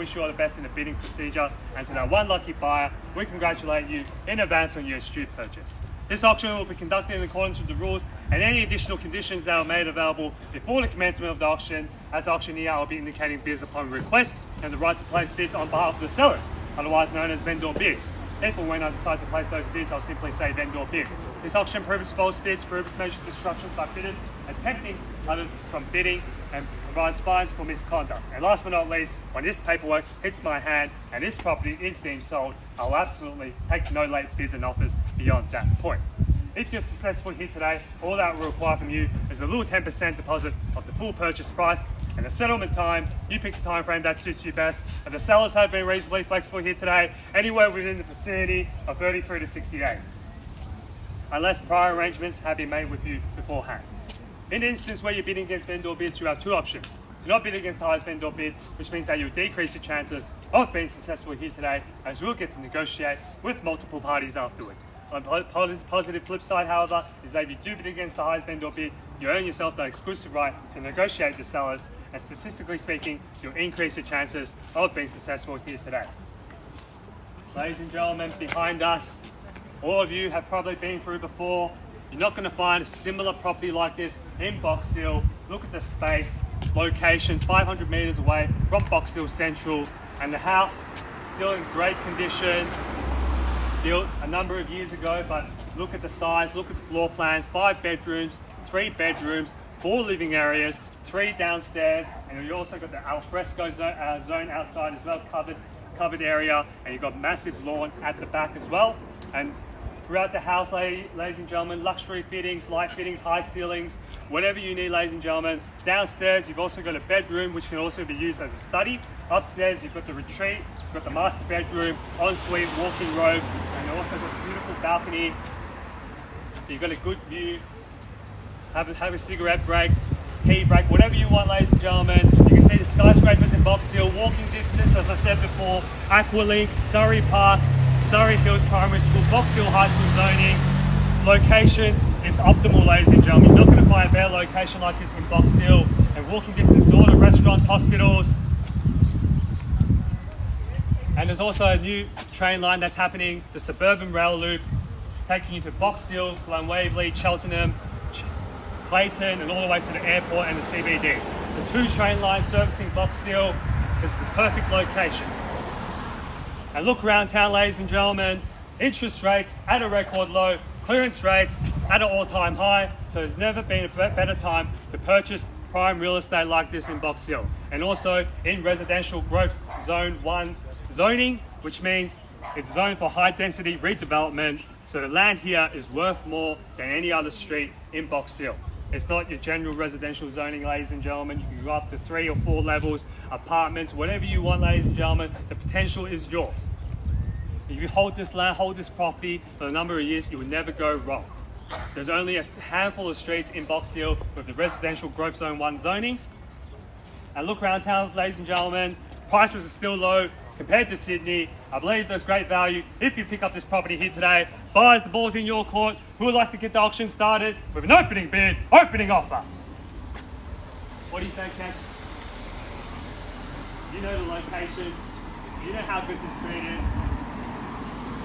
wish you all the best in the bidding procedure. And to that one lucky buyer, we congratulate you in advance on your astute purchase. This auction will be conducted in accordance with the rules, and any additional conditions that are made available before the commencement of the auction, as the auctioneer will be indicating bids upon request and the right to place bids on behalf of the sellers, otherwise known as vendor bids. If or when I decide to place those bids, I'll simply say vendor bid. This auction prohibits false bids, prohibits malicious disruptions by bidders, attempting others from bidding, and provides fines for misconduct. And last but not least, when this paperwork hits my hand and this property is deemed sold, I'll absolutely take no late bids and offers beyond that point. If you're successful here today, all that will require from you is a little 10% deposit of the full purchase price, and the settlement time, you pick the time frame that suits you best. And the sellers have been reasonably flexible here today, anywhere within the vicinity of 33 to 60 days, unless prior arrangements have been made with you beforehand. In the instance where you're bidding against vendor bids, you have two options. Do not bid against the highest vendor bid, which means that you'll decrease your chances of being successful here today, as we'll get to negotiate with multiple parties afterwards. On the positive flip side, however, is that if you do bid against the highest vendor bid, you earn yourself the exclusive right to negotiate with sellers, and statistically speaking, you'll increase your chances of being successful here today. Ladies and gentlemen, behind us, all of you have probably been through before. You're not going to find a similar property like this in Box Hill. Look at the space, location, 500 meters away from Box Hill Central, and the house is still in great condition. Built a number of years ago, but look at the size, look at the floor plan, 5 bedrooms, 3 bedrooms, 4 living areas, 3 downstairs, and you also got the alfresco zone outside as well, covered area, and you've got massive lawn at the back as well. And throughout the house, ladies and gentlemen, luxury fittings, light fittings, high ceilings, whatever you need, ladies and gentlemen. Downstairs, you've also got a bedroom, which can also be used as a study. Upstairs, you've got the retreat, you've got the master bedroom, ensuite, walking robes, and you also got a beautiful balcony. So you've got a good view. Have a cigarette break, tea break, whatever you want, ladies and gentlemen. You can see the skyscrapers in Box Hill, walking distance, as I said before, Aqualink, Surrey Park, Surrey Hills Primary School, Box Hill High School zoning. Location, it's optimal, ladies and gentlemen. You're not going to find a better location like this in Box Hill, and walking distance to all the restaurants, hospitals. And there's also a new train line that's happening, the suburban rail loop, taking you to Box Hill, Waverley, Cheltenham, Clayton, and all the way to the airport and the CBD. So 2 train lines servicing Box Hill. This is the perfect location. And look around town, ladies and gentlemen, interest rates at a record low, clearance rates at an all-time high, so there's never been a better time to purchase prime real estate like this in Box Hill. And also in residential growth zone 1 zoning, which means it's zoned for high density redevelopment, so the land here is worth more than any other street in Box Hill. It's not your general residential zoning, ladies and gentlemen. You can go up to 3 or 4 levels, apartments, whatever you want, ladies and gentlemen. The potential is yours. If you hold this land, hold this property for a number of years, you will never go wrong. There's only a handful of streets in Box Hill with the residential growth zone 1 zoning. And look around town, ladies and gentlemen, prices are still low compared to Sydney. I believe there's great value if you pick up this property here today. Buyers, the ball's in your court. Who would like to get the auction started with an opening bid, opening offer? What do you say, Ken? You know the location. You know how good this street is.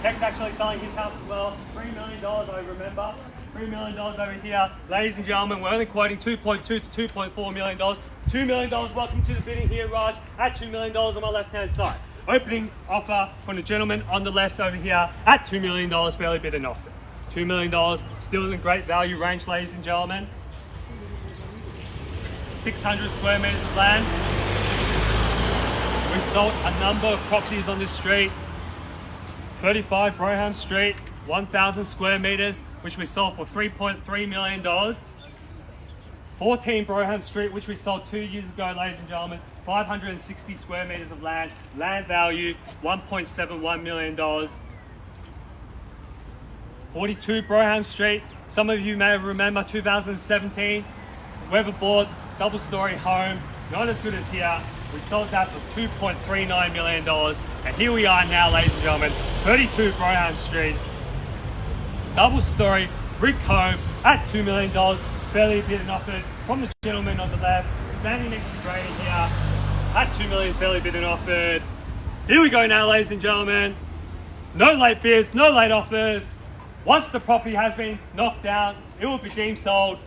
Ken's actually selling his house as well. $3 million, I remember. $3 million over here. Ladies and gentlemen, we're only quoting $2.2 to $2.4 million. $2 million, welcome to the bidding here, Raj, at $2 million on my left-hand side. Opening offer from the gentleman on the left over here at $2 million, fairly bid and offer. $2 million, still in a great value range, ladies and gentlemen. 600 square meters of land. We sold a number of properties on this street. 35 Brougham Street, 1,000 square meters, which we sold for $3.3 million. 14 Brougham Street, which we sold 2 years ago, ladies and gentlemen. 560 square meters of land, land value $1.71 million. 42 Brougham Street, some of you may remember 2017, weatherboard, double-story home, not as good as here. We sold that for $2.39 million, and here we are now, ladies and gentlemen, 32 Brougham Street, double-story brick home at $2 million, fairly bid and offered from the gentleman on the left, standing next to Grady here. at $2 million, fairly bid and offered. Here we go now, ladies and gentlemen. No late bids, no late offers. Once the property has been knocked down, it will be deemed sold,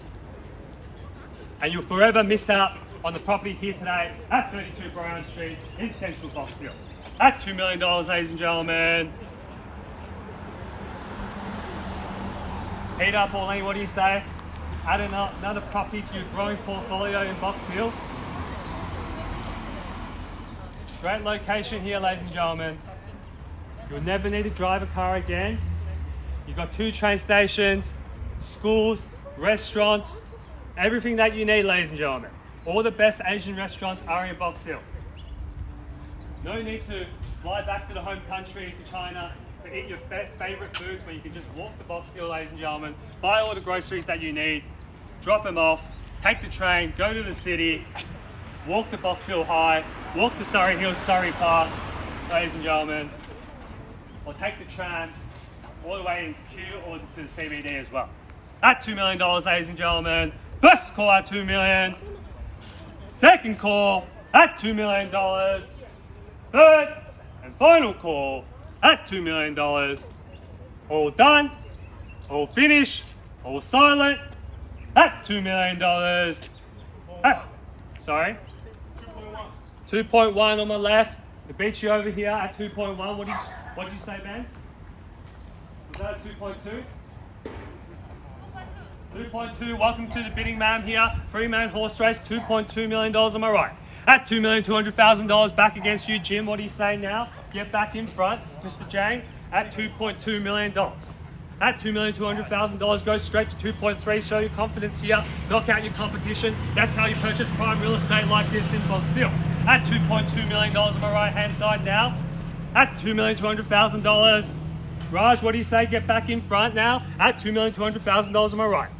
and you'll forever miss out on the property here today at 32 Brougham Street in central Box Hill. At $2 million, ladies and gentlemen. Peter, Pauline, what do you say? Add another property to your growing portfolio in Box Hill. Great location here, ladies and gentlemen. You'll never need to drive a car again. You've got 2 train stations, schools, restaurants, everything that you need, ladies and gentlemen. All the best Asian restaurants are in Box Hill. No need to fly back to the home country, to China, to eat your favourite foods, where you can just walk to Box Hill, ladies and gentlemen, buy all the groceries that you need, drop them off, take the train, go to the city, walk to Box Hill High, walk to Surrey Hills, Surrey Park, ladies and gentlemen, or take the tram all the way into Kew or to the CBD as well. At $2 million, ladies and gentlemen. First call at $2 million. Second call at $2 million. Third and final call at $2 million. All done, all finished, all silent at $2 million. Sorry? 2.1 on my left. The beach you over here at 2.1. What did you say, Ben? Was that 2.2? 2.2. Welcome to the bidding, ma'am, here. 3-man horse race, $2.2 million on my right. At $2,200,000 back against you, Jim. What do you say now? Get back in front, Mr. Jang, at $2.2 million. At $2,200,000, go straight to 2.3. Show your confidence here. Knock out your competition. That's how you purchase prime real estate like this in Box Hill. At $2.2 million on my right hand side now. At $2,200,000. Raj, what do you say? Get back in front now. At $2,200,000 on my right.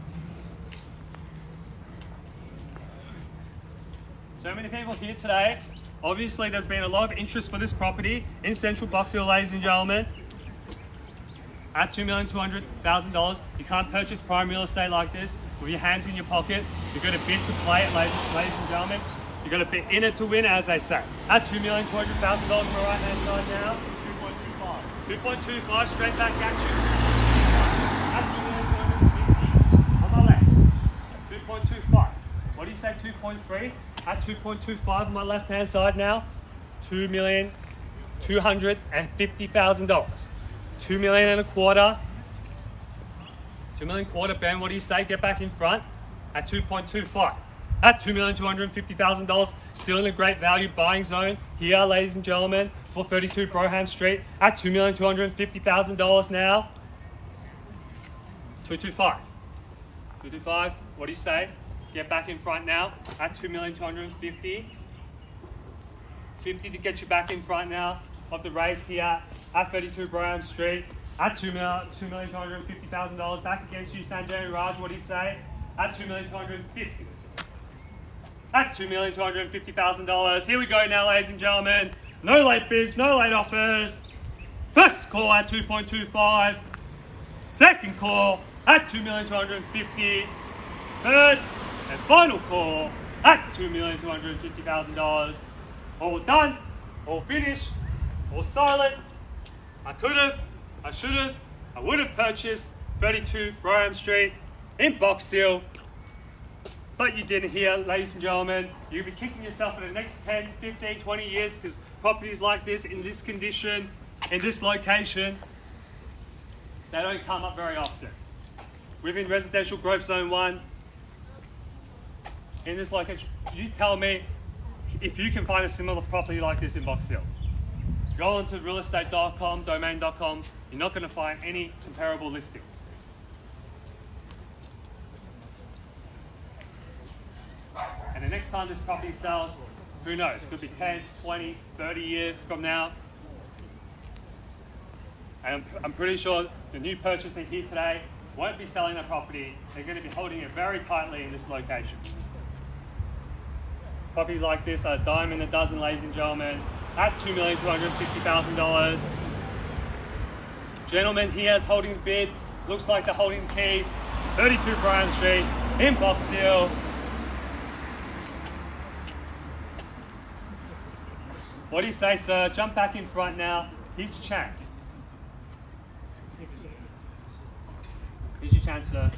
So many people here today. Obviously, there's been a lot of interest for this property in central Box Hill, ladies and gentlemen. At $2,200,000, you can't purchase prime real estate like this with your hands in your pocket. You've got to bid to play it, ladies and gentlemen. You've got to be in it to win, as they say. At $2,200,000 on my right hand side now. 2.25, straight back at you. At $2,250,000 on my left. 2.25. What do you say, 2.3? At 2.25 on my left hand side now. $2,250,000. $2 million and a quarter. $2 million and a quarter. Ben, what do you say? Get back in front. At 2.25. At $2,250,000, still in a great value buying zone here, ladies and gentlemen, for 32 Brougham Street. At $2,250,000 now. 225. 225. What do you say? Get back in front now. At $2,250,000. 50 to get you back in front now of the race here at 32 Brougham Street. At $2,250,000 back against you, Sanjay and Raj. What do you say? At $2,250,000. At $2,250,000. Here we go now, ladies and gentlemen. No late bids, no late offers. First call at 2.25. Second call at $2,250,000. Third and final call at $2,250,000. All done, all finished, all silent. I could have, I should have, I would have purchased 32 Brougham Street in Box Hill. But you didn't here, ladies and gentlemen. You'll be kicking yourself for the next 10, 15, 20 years because properties like this, in this condition, in this location, they don't come up very often. Within residential growth zone 1, in this location, you tell me if you can find a similar property like this in Box Hill. Go onto realestate.com, domain.com, you're not going to find any comparable listings. And the next time this property sells, who knows, could be 10, 20, 30 years from now. And I'm pretty sure the new purchaser here today won't be selling their property. They're going to be holding it very tightly in this location. Properties like this are a dime in a dozen, ladies and gentlemen, at $2,250,000. Gentleman here is holding the bid. Looks like they're holding the keys. 32 Brougham Street in Box Hill. What do you say, sir? Jump back in front now. Here's your chance. Here's your chance, sir.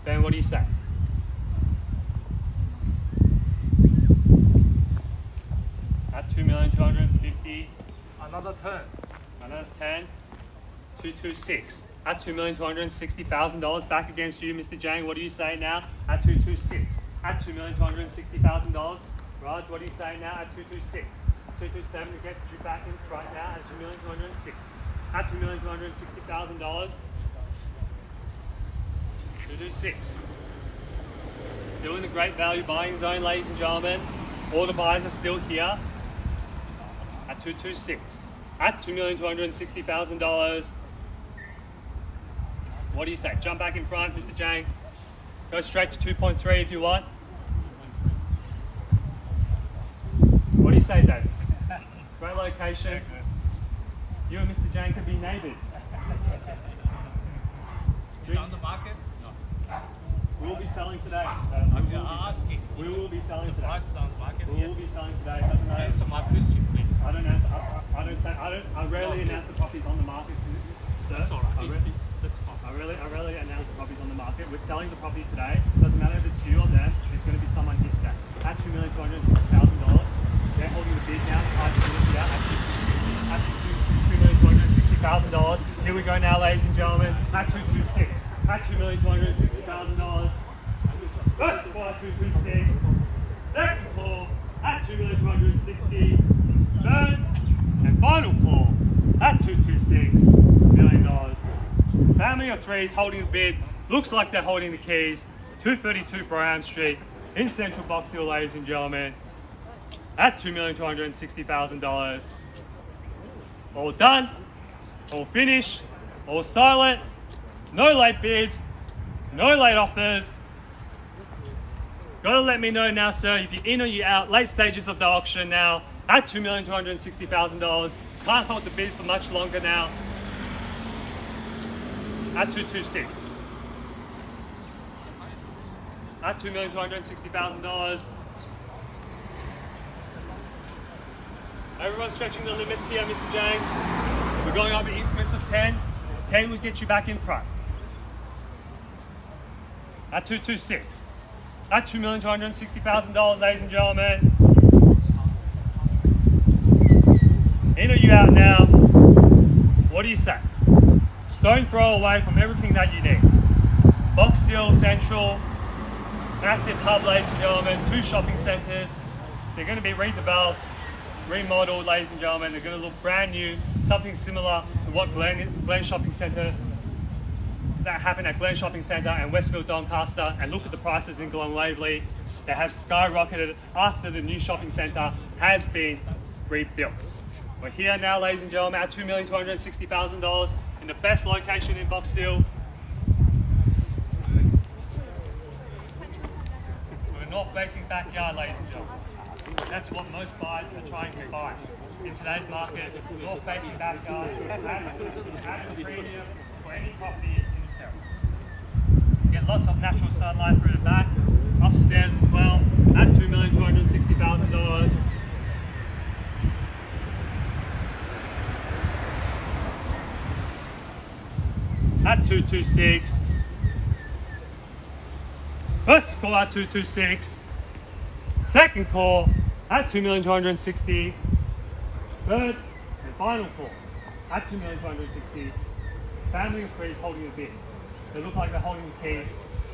Ben, what do you say? At 2,250,000. Another 10. Another 10. 226. At $2,260,000. Back against you, Mr. Jang. What do you say now? At 226. At $2,260,000. Raj, what do you say now? At 226. 227 to get you back in front now at 2,260. At $2,260,000. 226. Still in the great value buying zone, ladies and gentlemen. All the buyers are still here. At 226. At $2,260,000. What do you say? Jump back in front, Mr. Jang. Go straight to 2.3 if you want. What do you say, Dave? Great location. You and Mr. Jang could be neighbours. It's on the market? No. We will be selling today. Asking. We will be selling The today. price is on the market. We will be selling today. Doesn't matter. Answer my question, please. I don't answer. I rarely announce the properties on the market, sir. That's all right. That's fine. I rarely announce the properties on the market. We're selling the property today. Doesn't matter if it's you or them. It's going to be someone here today. At $2,260,000. They're holding the bid now. Price is here at $2,260,000. Here we go now, ladies and gentlemen. At 226. At $2,260,000. First call at 226. Second call at $2,260,000. Third and final call at $226 million. Family of threes holding the bid. Looks like they're holding the keys. 232 Brougham Street in central Box Hill, ladies and gentlemen. At $2,260,000. All done, all finished, all silent, no late bids, no late offers. Gotta let me know now, sir, if you're in or you're out. Late stages of the auction now at $2,260,000. Can't hold the bid for much longer now. At 226. At $2,260,000. Everyone's stretching the limits here, Mr. Jang. We're going up in increments of 10. 10 will get you back in front. At 226. At $2,260,000, ladies and gentlemen. In or you out now? What do you say? Stone throw away from everything that you need. Box Hill Central, massive hub, ladies and gentlemen. 2 shopping centres. They're going to be redeveloped, remodeled, ladies and gentlemen. They're going to look brand new, something similar to what Glen Shopping Centre, that happened at Glen Shopping Centre and Westfield Doncaster. And look at the prices in Glen Waverley. They have skyrocketed after the new shopping centre has been rebuilt. We're here now, ladies and gentlemen, at $2,260,000 in the best location in Box Hill. We're a north-facing backyard, ladies and gentlemen. That's what most buyers are trying to buy in today's market. North-facing backyard, that's the premium for any property in this area. Get lots of natural sunlight through the back, upstairs as well, at $2,260,000. At 226. First call at 226. Second call at $2,260,000. Third and final call at $2,260,000. Family of three is holding the bid. They look like they're holding the keys.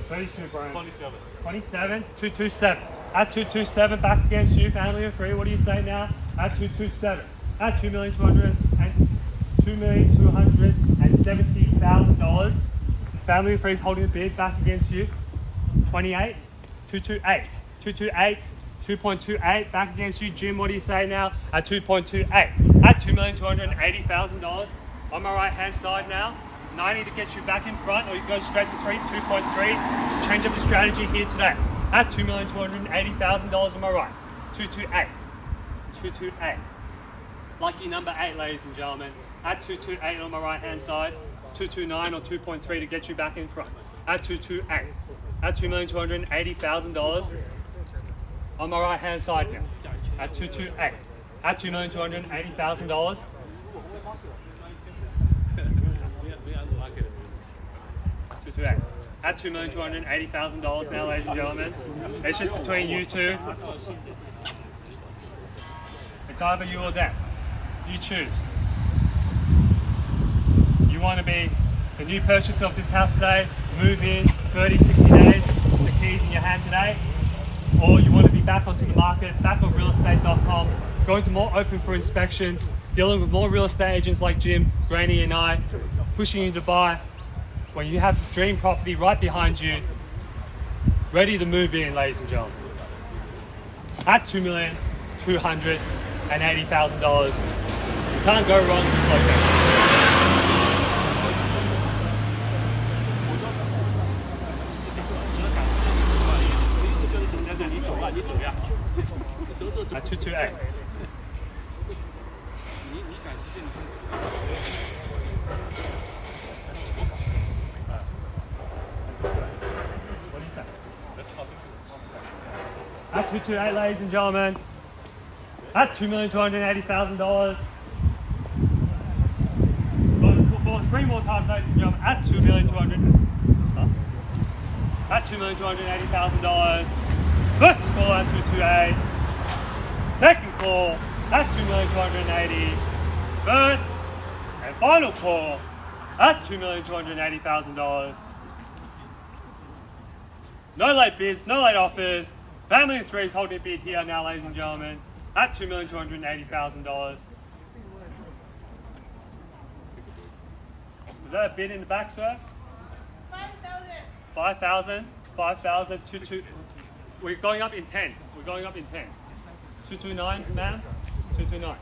32 Brougham. 27. 27. 227. At 227, back against you, family of three. What do you say now? At 227. At $2,270,000. Family of three is holding the bid, back against you. 28. 228. 228. 2.28, back against you. Jim, what do you say now? At 2.28. At $2,280,000. On my right hand side now. 90 to get you back in front, or you go straight to 2.3. Just change up the strategy here today. At $2,280,000 on my right. 228. 228. Lucky number 8, ladies and gentlemen. At 228 on my right hand side. 229 or 2.3 to get you back in front. At 228. At $2,280,000 on my right hand side now. at 228. At $2,280,000. We unlock it. 228. At $2,280,000 now, ladies and gentlemen. It's just between you two. It's either you or them. You choose. You want to be the new purchaser of this house today, move in 30, 60 days, with the keys in your hand today, or you want to be back onto the market, back on realestate.com, going to more open for inspections, dealing with more real estate agents like Jim, Granny and I, pushing you to buy, when you have the dream property right behind you, ready to move in, ladies and gentlemen. At $2,280,000. You can't go wrong with this location. At 228. What do you say? At 228, ladies and gentlemen. At $2,280,000. Three more times, ladies and gentlemen. At $2,280,000. First call at 228. Second call at $2,280,000. Third and final call at $2,280,000. No late bids, no late offers. Family and Three's holding a bid here now, ladies and gentlemen, at $2,280,000. Is that a bid in the back, sir? 5,000. 5,000, 5,000, 22. We're going up in tens. We're going up in tens. 229, ma'am. 229.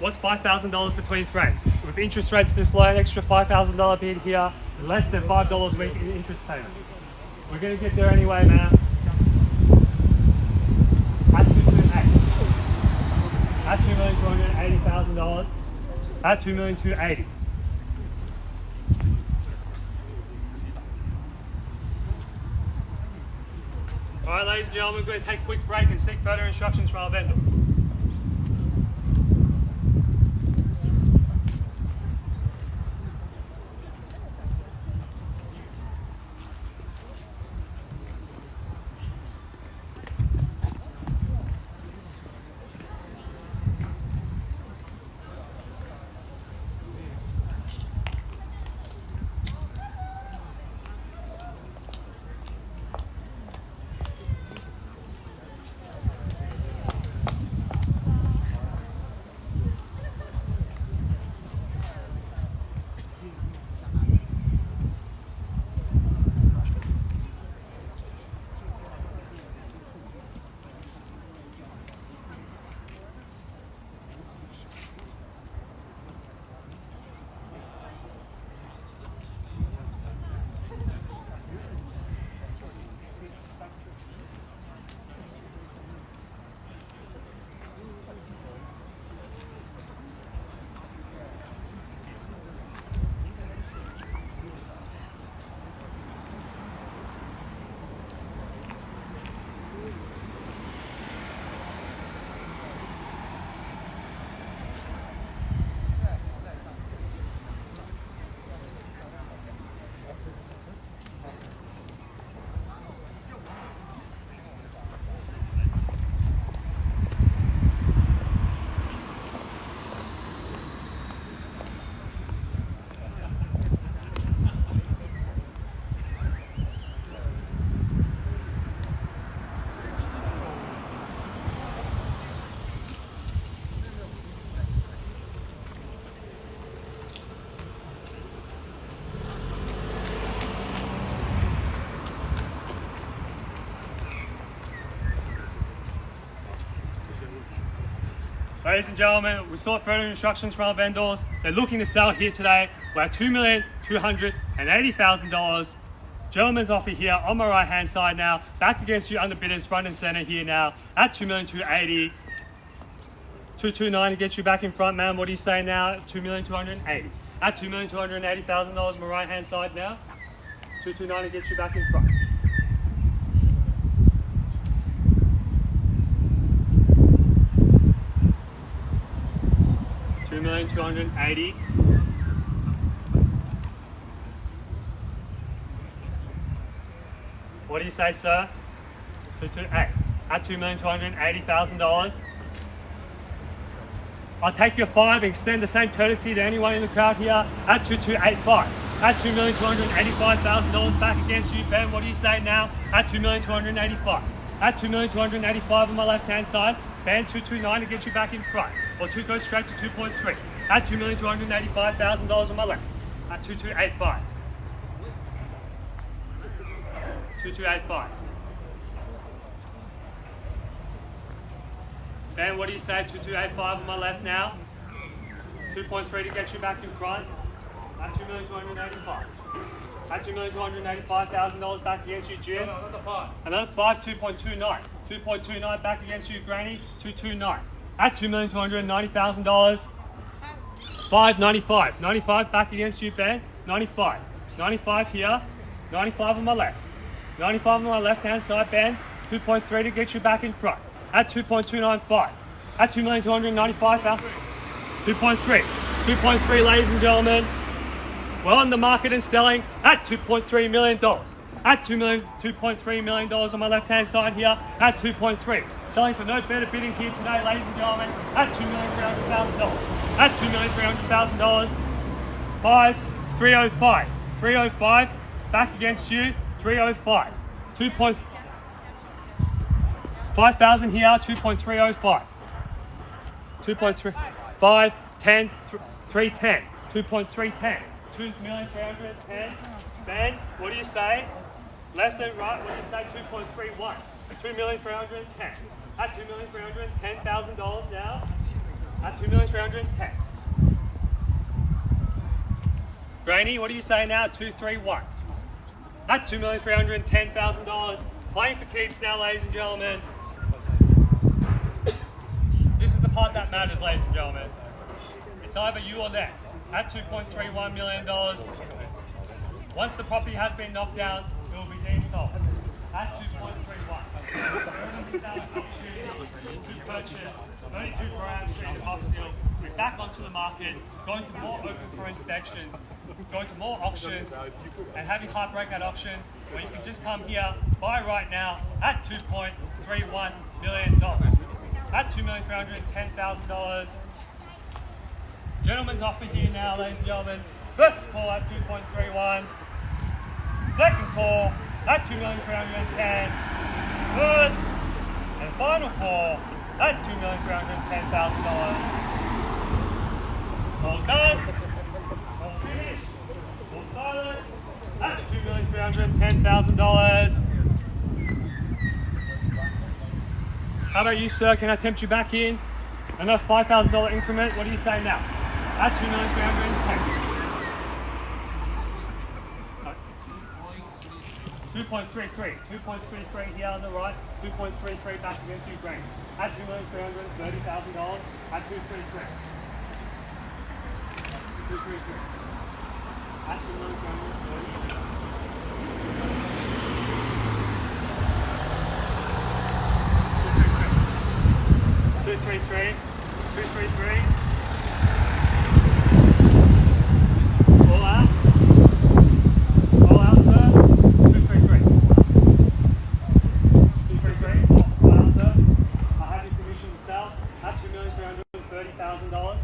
What's $5,000 between friends? With interest rates this low, an extra $5,000 bid here, less than $5 a week in interest payment. We're going to get there anyway, ma'am. At 228. At $2,280,000. At $2,280,000. All right, ladies and gentlemen, we're going to take a quick break and seek further instructions from our vendors. Ladies and gentlemen, we sought further instructions from our vendors. They're looking to sell here today. We're at $2,280,000. Gentleman's offer here on my right hand side now, back against you under bidders front and center here now at $2,280,000. 229 to get you back in front, ma'am. What are you saying now? $2,280,000. At $2,280,000 on my right hand side now. 229 to get you back in front. $2,280,000. What do you say, sir? 228. At $2,280,000. I'll take your 5 and extend the same courtesy to anyone in the crowd here at 2285. At $2,285,000 back against you, Ben. What do you say now? At $2,285,000. At $2,285,000 on my left hand side. Ben, 229 to get you back in front. Or 2 goes straight to 2.3. At $2,285,000 on my left. At 2285. 2285. Ben, what do you say? 2285 on my left now. 2.3 to get you back in front. At $2,285,000. At $2,285,000 back against you, Jim. Another 5, 2.29. 2.29 back against you, Granny. 229. At $2,290,000. 595. 95 back against you, Ben. 95. 95 here. 95 on my left. 95 on my left hand side, Ben. 2.3 to get you back in front. At 2.295. At $2,295,000. 2.3. 2.3, ladies and gentlemen. We're on the market and selling at $2.3 million. At $2.3 million on my left hand side here. At 2.3. Selling for no better bidding here today, ladies and gentlemen. At $2,300,000. At $2,300,000. 5, 305. 305 back against you. 305. 5,000 here. 2.305. 2.3. 5, 10, 310. 2.310. 2,310,000. Ben, what do you say? Left and right, what do you say? 2.31. 2,310,000. At $2,310,000 now. At $2,310,000. Brainy, what do you say now? 231. At $2,310,000. Playing for keeps now, ladies and gentlemen. This is the part that matters, ladies and gentlemen. It's either you or them. At $2.31 million. Once the property has been knocked down, it will be deemed sold. At 2.31. To purchase 32 Brougham Street in Boxhill. We're back onto the market, going to more open for inspections, going to more auctions, and having heartbreak at auctions where you can just come here, buy right now at $2.31 million. At $2,310,000. Gentlemen's offer here now, ladies and gentlemen. First call at 2.31. Second call at $2,310,000. Third and final call at $2,310,000. All done. All finished. All silent at $2,310,000. How about you, sir? Can I tempt you back in? Another $5,000 increment. What do you say now? At $2,310,000. 2.33. 2.33 here on the right. 2.33 back against you, Green. At $2,330,000. At 2.33. 2.33. At $2,330,000. 233. 233. All out. All out, sir. 233. 233. All out, sir. I have your permission to sell at $2,330,000.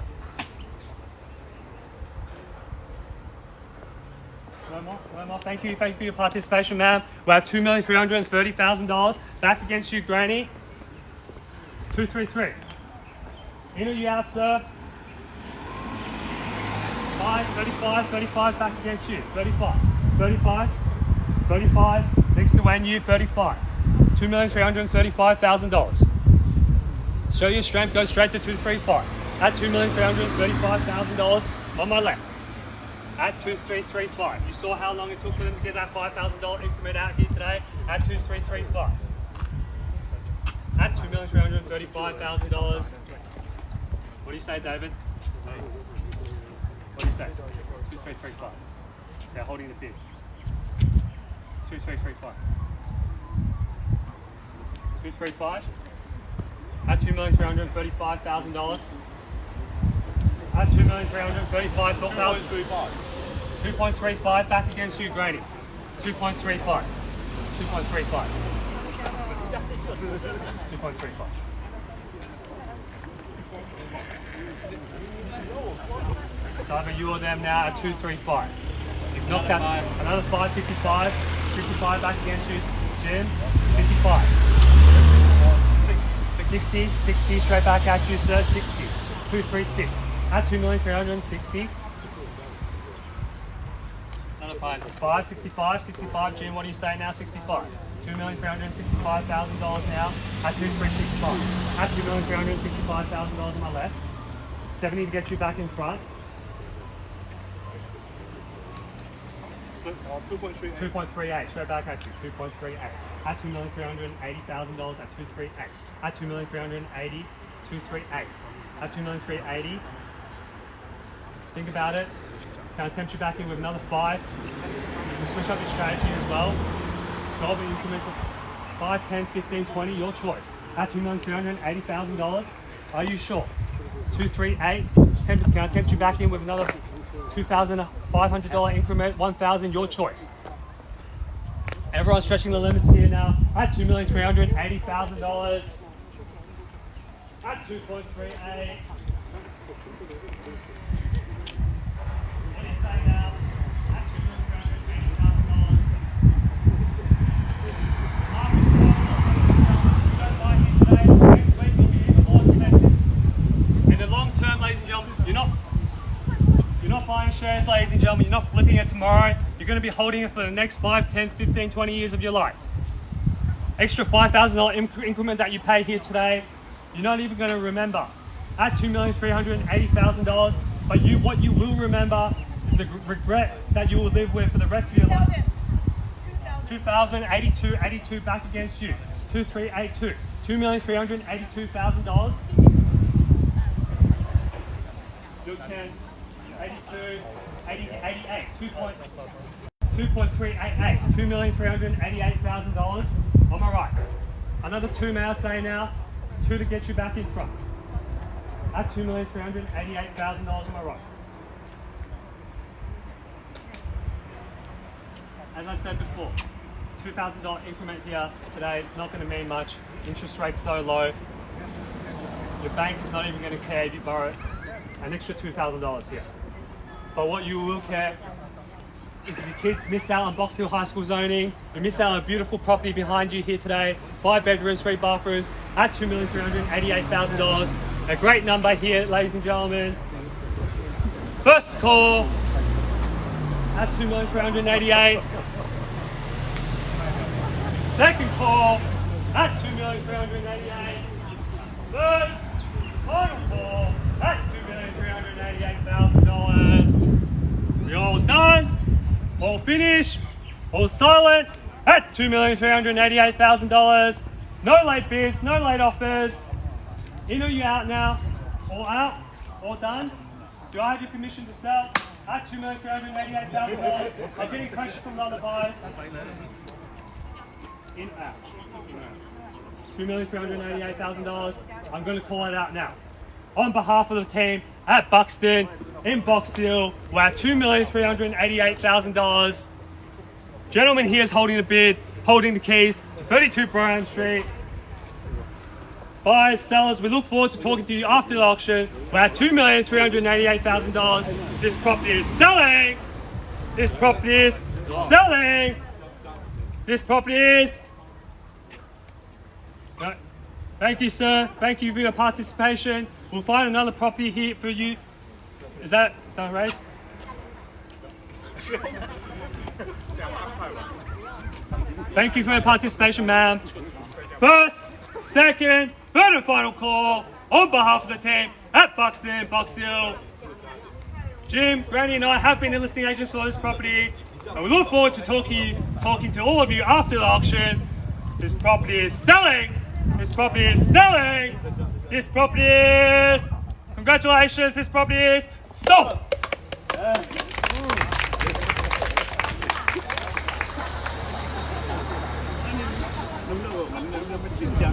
No more. No more. Thank you. Thank you for your participation, ma'am. We're at $2,330,000. Back against you, Granny. 233. In or you out, sir? 5, 35, 35 back against you. 35, 35, 35. Next to when you, 35. $2,335,000. Show your strength, go straight to 235. At $2,335,000 on my left. At 2335. You saw how long it took for them to get that $5,000 increment out here today. At 2335. At $2,335,000. What do you say, David? What do you say? 2335. They're holding the bid. 2335. 235. At $2,335,000. At $2,335,000. 2.35 back against you, Grady. 2.35. 2.35. 2.35. It's either you or them now at 235. You've knocked out another 555. 55 back against you, Jim. 55. 60, 60 straight back at you, sir. 60. 236. At 2,360. Another 5. 65, 65. Jim, what do you say now? 65. $2,365,000 now at 2,365. At $2,365,000 on my left. 70 to get you back in front. 2.38 straight back at you. 2.38 at $2,380,000 at 238. At 2,380, 238. At 2,380. Think about it. Can I tempt you back in with another 5? You can switch up your strategy as well. Go over increments of 5, 10, 15, 20, your choice. At $2,380,000. Are you sure? 238. Can I tempt you back in with another $2,500 increment? 1,000, your choice. Everyone's stretching the limits here now. At $2,380,000. At 2.38. What do you say now? At $2,380,000. In the long term, ladies and gentlemen, you're not buying shares, ladies and gentlemen. You're not flipping it tomorrow. You're going to be holding it for the next 5, 10, 15, 20 years of your life. Extra $5,000 increment that you pay here today, you're not even going to remember. At $2,380,000, but what you will remember is the regret that you will live with for the rest of your life. 2,082, 82 back against you. 2,382, $2,382,000. Still 10, 82, 80, 88, 2.388, $2,388,000. Am I right? Another 2 may I say now? 2 to get you back in front. At $2,388,000, am I right? As I said before, $2,000 increment here today, it's not going to mean much. Interest rate's so low. Your bank is not even going to care if you borrow an extra $2,000 here. But what you will care is if your kids miss out on Box Hill High School zoning, you miss out on a beautiful property behind you here today, 5 bedrooms, 3 bathrooms, at $2,388,000. A great number here, ladies and gentlemen. First call at $2,388,000. Second call at $2,388,000. Third, final call at $2,388,000. We all done? All finished? All silent? At $2,388,000. No late bids, no late offers. In or you out now? All out? All done? Do I have your permission to sell? At $2,388,000. I'm getting questions from the other buyers. In, out. $2,388,000. I'm going to call it out now. On behalf of the team at Buxton, in Box Hill, we're at $2,388,000. Gentleman here is holding the bid, holding the keys to 32 Brougham Street. Buyers, sellers, we look forward to talking to you after the auction. We're at $2,388,000. This property is selling. This property is selling. This property is... No. Thank you, sir. Thank you for your participation. We'll find another property here for you. Is that right? Thank you for your participation, ma'am. First, second, third and final call on behalf of the team at Buxton, Box Hill. Jim, Granny and I have been the listing agents for this property, and we look forward to talking to all of you after the auction. This property is selling. This property is selling. This property is... Congratulations, this property is sold. 能不能不紧张？